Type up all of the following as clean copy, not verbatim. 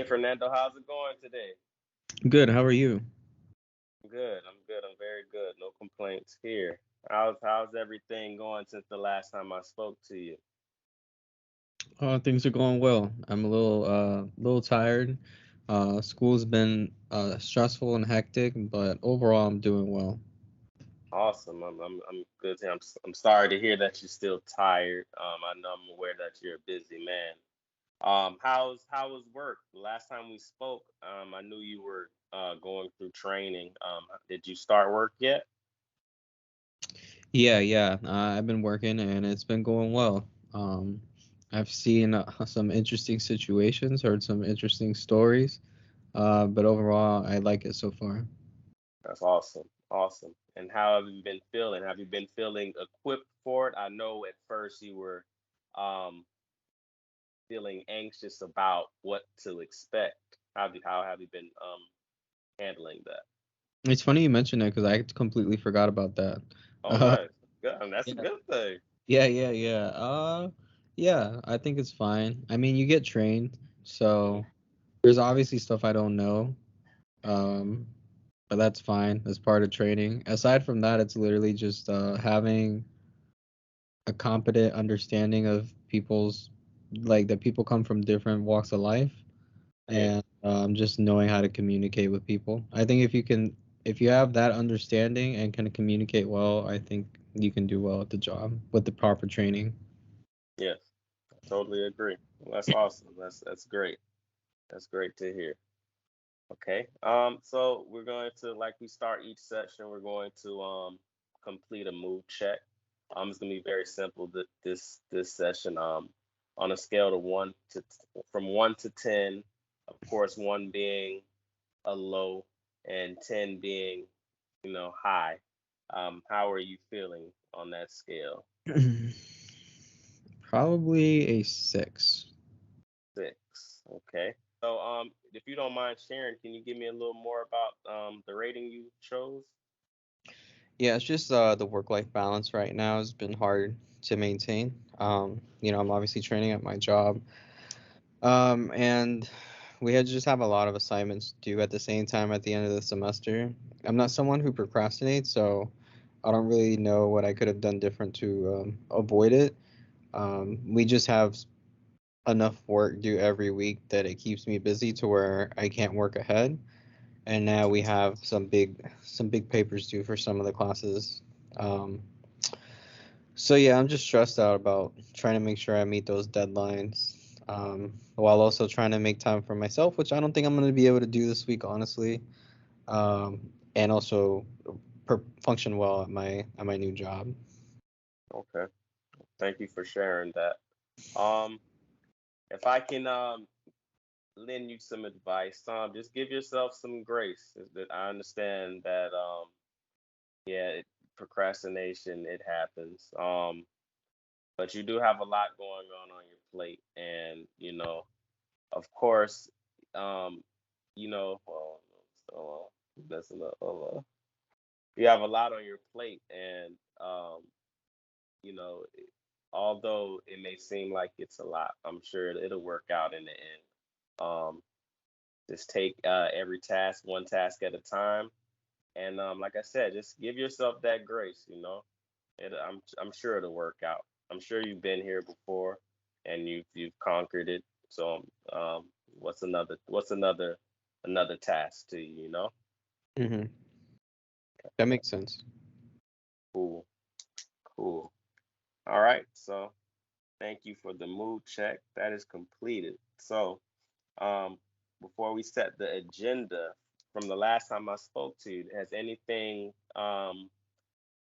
Hey Fernando, how's it going today? Good. How are you? Good. I'm good. I'm very good. No complaints here. How's everything going since the last time I spoke to you? Things are going well. I'm a little tired. School's been stressful and hectic, but overall I'm doing well. Awesome. I'm good. I'm sorry to hear that you're still tired. I know I'm aware that you're a busy man. How was work? The last time we spoke, I knew you were going through training. Did you start work yet? Yeah. I've been working and it's been going well. Um, I've seen some interesting situations, heard some interesting stories, but overall I like it so far. That's awesome. Awesome. And how have you been feeling? Have you been feeling equipped for it? I know at first you were um, feeling anxious about what to expect. How have you been handling that? It's funny you mentioned it because I completely forgot about that. Oh, Uh, nice. Good. I mean, that's a yeah, good thing. yeah. Yeah, I think it's fine. I mean, you get trained, Hmm. so there's obviously stuff I don't know, um, but that's fine. That's part of training. Aside from that, it's literally just having a competent understanding of people's, like, that people come from different walks of life, Yeah. and just knowing how to communicate with people. I think if you have that understanding and can communicate well, I think you can do well at the job with the proper training. Yes. I totally agree. Well, that's awesome. That's great. That's great to hear. Okay. So we're going to, like we start each session, we're going to complete a move check. It's gonna be very simple this session. On a scale to from 1 to 10, of course, one being a low and 10 being, high. How are you feeling on that scale? Probably a 6. 6. Okay. So if you don't mind sharing, can you give me a little more about the rating you chose? Yeah, it's just the work-life balance right now has been hard to maintain. I'm obviously training at my job, and we had just have a lot of assignments due at the same time at the end of the semester. I'm not someone who procrastinates, so I don't really know what I could have done different to avoid it. We just have enough work due every week that it keeps me busy to where I can't work ahead. And now we have some big papers due for some of the classes. Um, So yeah, I'm just stressed out about trying to make sure I meet those deadlines, while also trying to make time for myself, which I don't think I'm going to be able to do this week, honestly. And also function well at my new job. Okay. Thank you for sharing that. Um, if I can lend you some advice, just give yourself some grace. That I understand that yeah, procrastination, it happens. But you do have a lot going on your plate, and of course, um, well, so that's enough. You have a lot on your plate, and you know, although it may seem like it's a lot, I'm sure it'll work out in the end. Um, just take every task, one task at a time, and like I said, just give yourself that grace. I'm sure it'll work out. I'm sure you've been here before, and you've conquered it. So what's another task to you? Hmm. That makes sense. Cool, cool. All right. So thank you for the mood check. That is completed. So um, before we set the agenda, from the last time I spoke to you, has anything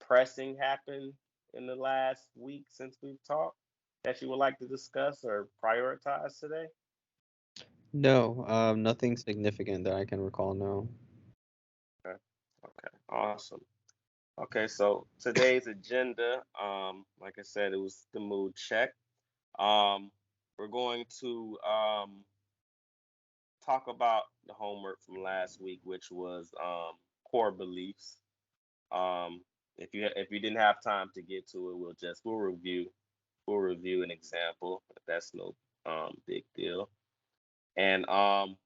pressing happened in the last week since we've talked that you would like to discuss or prioritize today? No, nothing significant that I can recall. No. Okay. Okay. Awesome. Okay, so today's agenda, like I said, it was the mood check. Um, we're going to talk about the homework from last week, which was core beliefs. Um, if you didn't have time to get to it, we'll review an example. That's no big deal. And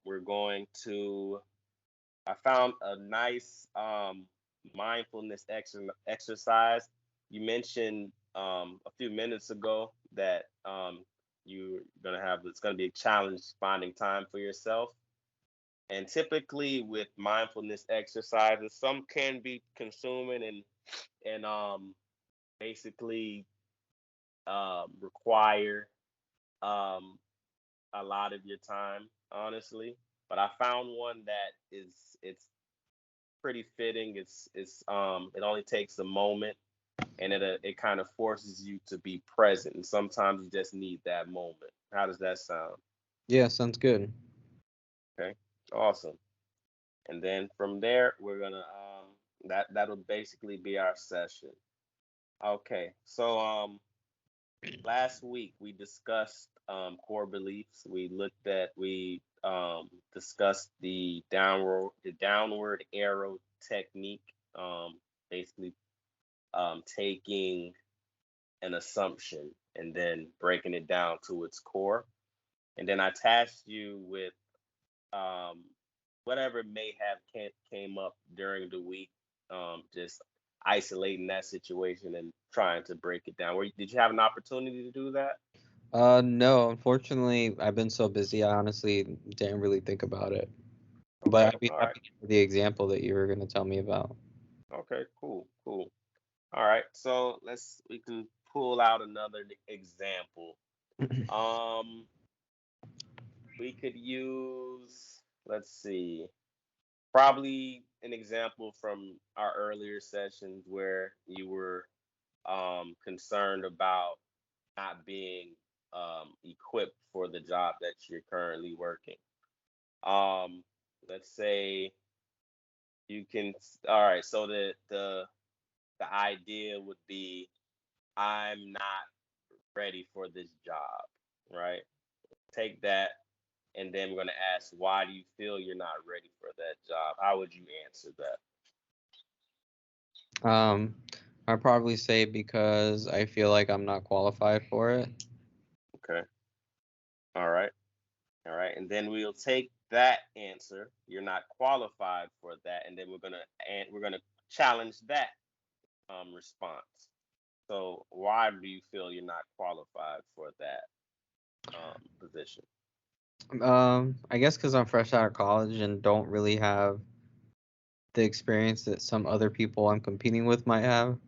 we're going to. I found a nice mindfulness exercise. You mentioned a few minutes ago that you're gonna have it's gonna be a challenge finding time for yourself. And typically with mindfulness exercises, some can be consuming and basically require um, a lot of your time, honestly. But I found one that it's pretty fitting. It's it only takes a moment, and it kind of forces you to be present. And sometimes you just need that moment. How does that sound? Yeah, sounds good. Okay, awesome. And then from there, we're gonna that'll basically be our session. Okay, so last week we discussed core beliefs. We discussed the downward arrow technique. Basically taking an assumption and then breaking it down to its core. And then I tasked you with um, whatever may have came up during the week, just isolating that situation and trying to break it down. Did you have an opportunity to do that? No, unfortunately, I've been so busy. I honestly didn't really think about it. But Okay, I'd be all right. happy for the example that you were going to tell me about. Okay, cool, cool. All right, so we can pull out another example. Um, we could use, let's see, probably an example from our earlier sessions where you were concerned about not being equipped for the job that you're currently working. Um, let's say you can. All right, so the idea would be I'm not ready for this job, right? Take that, and then we're gonna ask why do you feel you're not ready for that job? How would you answer that? Um, I'd probably say because I feel like I'm not qualified for it. Okay. All right. All right. And then we'll take that answer. You're not qualified for that, and then we're gonna challenge that response. So why do you feel you're not qualified for that position? I guess because I'm fresh out of college and don't really have the experience that some other people I'm competing with might have.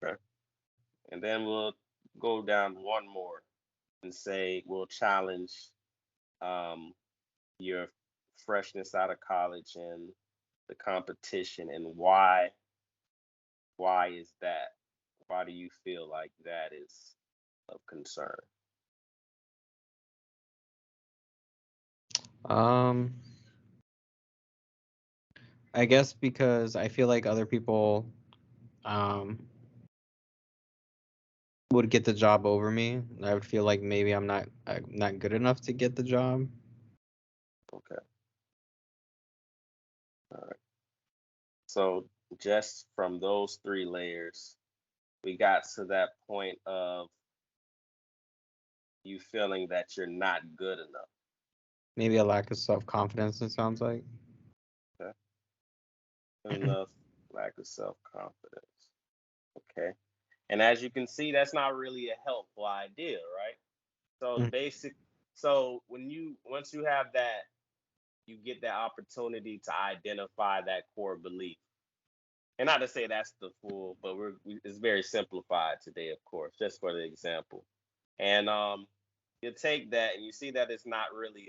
Okay. And then we'll go down one more and say we'll challenge um, your freshness out of college and the competition and why is that? Why do you feel like that is of concern? Um, I guess because I feel like other people um would get the job over me. I would feel like maybe I'm not good enough to get the job. Okay. All right. So just from those three layers, we got to that point of you feeling that you're not good enough. Maybe a lack of self-confidence, it sounds like. Okay. Enough lack of self-confidence. Okay. And as you can see, that's not really a helpful idea, right? So the Mm. basic so once you have that, you get that opportunity to identify that core belief. And not to say that's the full, but it's very simplified today, of course, just for the example. And you take that and you see that it's not really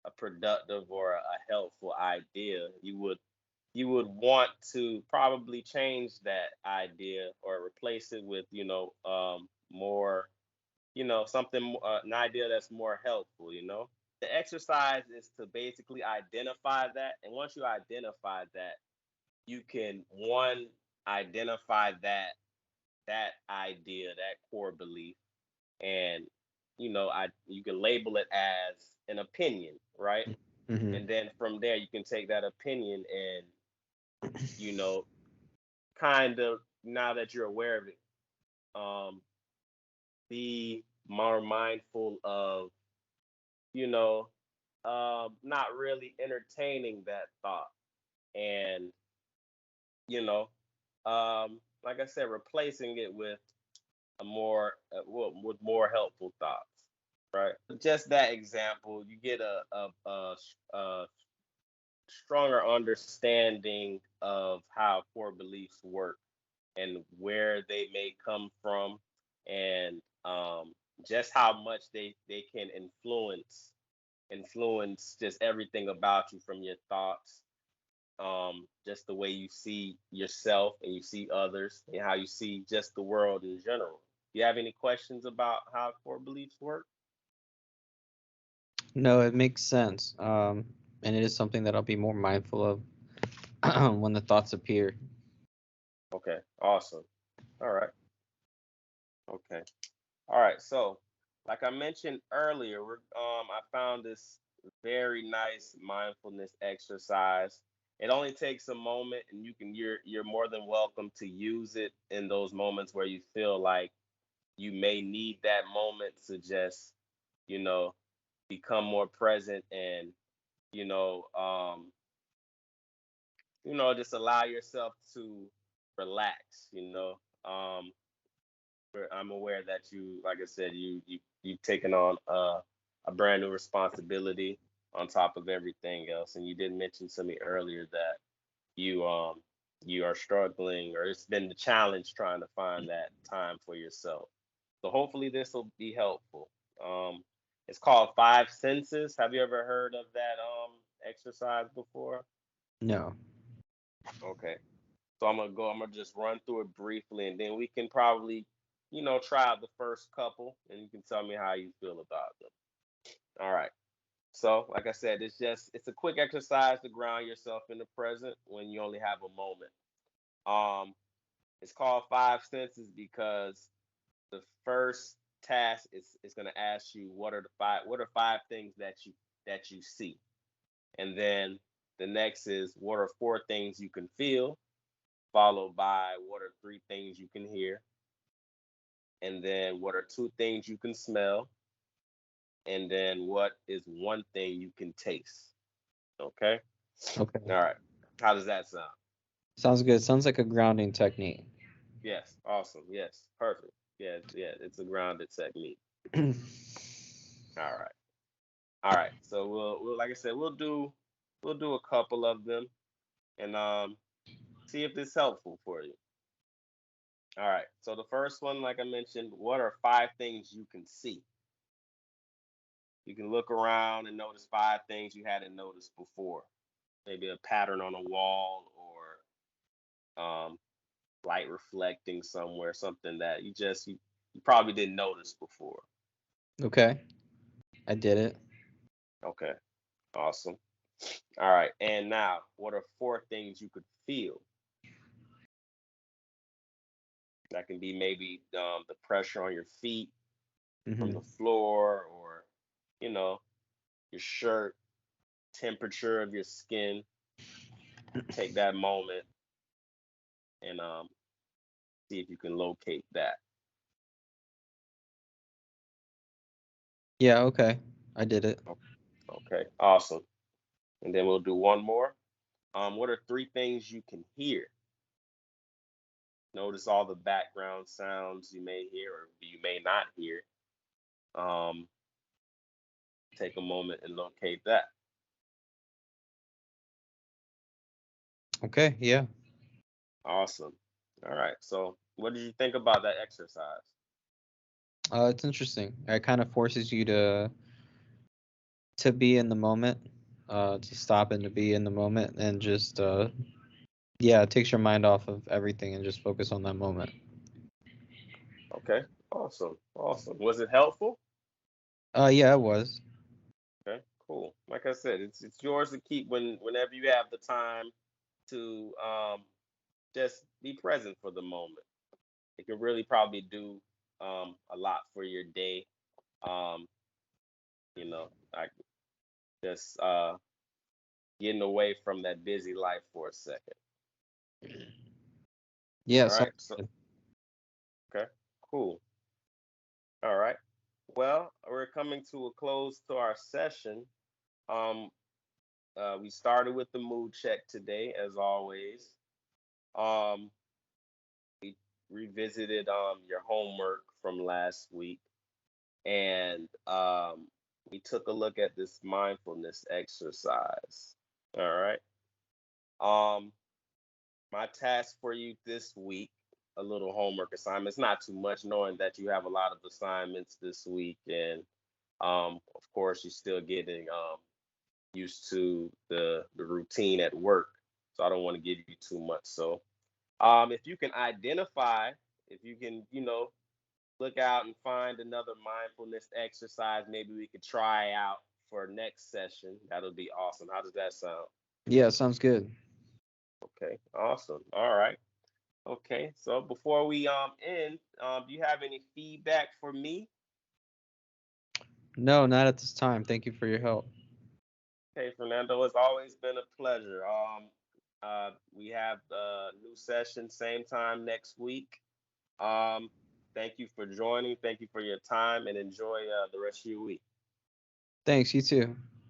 a productive or a helpful idea. You would want to probably change that idea or replace it with more something an idea that's more helpful. The exercise is to basically identify that, and once you identify that, you can one identify that idea, that core belief, and you can label it as an opinion, right? Hmm. And then from there you can take that opinion and you know kind of, now that you're aware of it, um be more mindful of not really entertaining that thought, and you know, like I said, replacing it with with more helpful thoughts, right? Just that example, you get a stronger understanding of how core beliefs work and where they may come from, and just how much they can influence just everything about you, from your thoughts, just the way you see yourself and you see others, and how you see just the world in general. You have any questions about how core beliefs work? No, it makes sense. And it is something that I'll be more mindful of when the thoughts appear. Okay, awesome. All right. Okay. All right. So, like I mentioned earlier, I found this very nice mindfulness exercise. It only takes a moment, and you're more than welcome to use it in those moments where you feel like you may need that moment to just, you know, become more present, and you know, um, just allow yourself to relax. I'm aware that you, like I said, you've taken on a brand new responsibility on top of everything else, and you did mention to me earlier that you are struggling, or it's been the challenge trying to find that time for yourself. So hopefully this will be helpful. Um, it's called Five Senses. Have you ever heard of that exercise before? No. Okay. So I'm gonna just run through it briefly, and then we can probably, try out the first couple, and you can tell me how you feel about them. All right. So, like I said, it's a quick exercise to ground yourself in the present when you only have a moment. Um, it's called Five Senses because the first task is gonna ask you what are five things that you see, and then the next is what are four things you can feel, followed by what are three things you can hear, and then what are two things you can smell, and then what is one thing you can taste. Okay? All Okay. right. How does that sound? Sounds good. Sounds like a grounding technique. Yes. Awesome. Yes. Perfect. Yeah. Yeah. It's a grounded technique. All right. All right. So we'll like I said, we'll do a couple of them, and see if it's helpful for you. All right. So the first one, like I mentioned, what are five things you can see? You can look around and notice five things you hadn't noticed before. Maybe a pattern on a wall, or light reflecting somewhere, something that you probably didn't notice before. Okay. I did it. Okay, awesome. All right, and now, what are four things you could feel? That can be maybe the pressure on your feet from Hmm. the floor, or you know your shirt, temperature of your skin. Take that moment and see if you can locate that. Yeah, okay. I did it. Okay, awesome. And then we'll do one more. What are three things you can hear? Notice all the background sounds you may hear or you may not hear. Um, Take a moment and locate that. Okay, yeah. Awesome. All right. So, what did you think about that exercise? It's interesting. It kind of forces you to be in the moment, to stop and to be in the moment, and just yeah, it takes your mind off of everything and just focus on that moment. Okay. Awesome. Awesome. Was it helpful? Yeah, it was. Okay. Cool. Like I said, it's yours to keep whenever you have the time to just be present for the moment. It can really probably do a lot for your day. Um, like just getting away from that busy life for a second. Yeah, All sounds right. So, good. okay, cool. All right. Well, we're coming to a close to our session. Um, we started with the mood check today, as always. Um, we revisited your homework from last week, and we took a look at this mindfulness exercise. All right. Um, my task for you this week, a little homework assignment. It's not too much, knowing that you have a lot of assignments this week, and of course, you're still getting used to the routine at work. So I don't want to give you too much. So if you can identify, if you can, look out and find another mindfulness exercise, maybe we could try out for next session. That'll be awesome. How does that sound? Yeah, sounds good. Okay, awesome. All right. Okay, so before we end, do you have any feedback for me? No, not at this time. Thank you for your help. Okay, Fernando, it's always been a pleasure. We have a new session same time next week. Um, Thank you for joining. Thank you for your time, and enjoy the rest of your week. Thanks, you too.